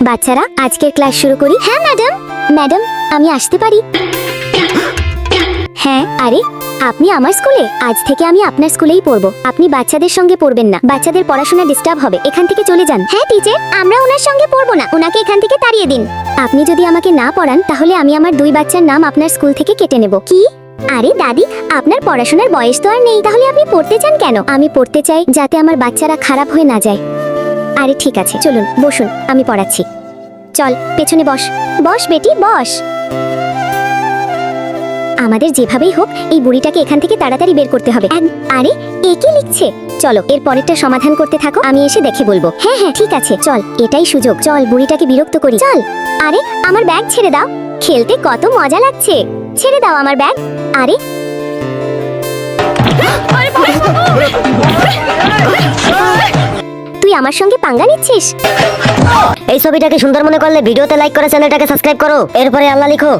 বাচ্চারা আজকের ক্লাস শুরু করি। হ্যাঁ ম্যাডাম। ম্যাডাম আমি আসতে পারি? হ্যাঁ। আরে আপনি আমার স্কুলে? আজ থেকে আমি আপনার স্কুলেই পড়বো। আপনি বাচ্চাদের সঙ্গে পড়বেন না, বাচ্চাদের পড়াশোনা ডিস্টার্ব হবে। এখান থেকে চলে যান। হ্যাঁ টিচার, আমরা ওনার সঙ্গে পড়বো না, ওনাকে এখান থেকে তাড়িয়ে দিন। আপনি যদি আমাকে না পড়ান তাহলে আমি আমার 2 বাচ্চার নাম আপনার স্কুল থেকে কেটে নেব। কি? আরে দাদি, আপনার পড়াশোনার বয়স তো আর নেই, তাহলে আপনি পড়তে চান কেন? আমি পড়তে চাই যাতে আমার বাচ্চারা খারাপ হয়ে না যায়। আরে ঠিক আছে, চলুন বসুন, আমি পড়াচ্ছি। চল পেছনে বস। বস বেটি বস। আমাদের যেভাবেই হোক এই বুড়িটাকে এখান থেকে তাড়াতাড়ি বের করতে হবে। আরে এ কি লিখছে? চলো এর পরেরটা সমাধান করতে থাকো, আমি এসে দেখে বলবো। হ্যাঁ হ্যাঁ ঠিক আছে, চল এটাই সুযোগ, চল বুড়িটাকে বিরক্ত করি। চল। আরে আমার ব্যাগ ছেড়ে দাও, খেলতে কত মজা লাগছে। ছেড়ে দাও আমার ব্যাগ। আরে তুই আমার সঙ্গে পাঙ্গা নিচ্ছিস? এই ছবিটাকে সুন্দর মনে করলে ভিডিওতে লাইক করে চ্যানেলটাকে সাবস্ক্রাইব করো, এরপরে আল্লাহ লিখো।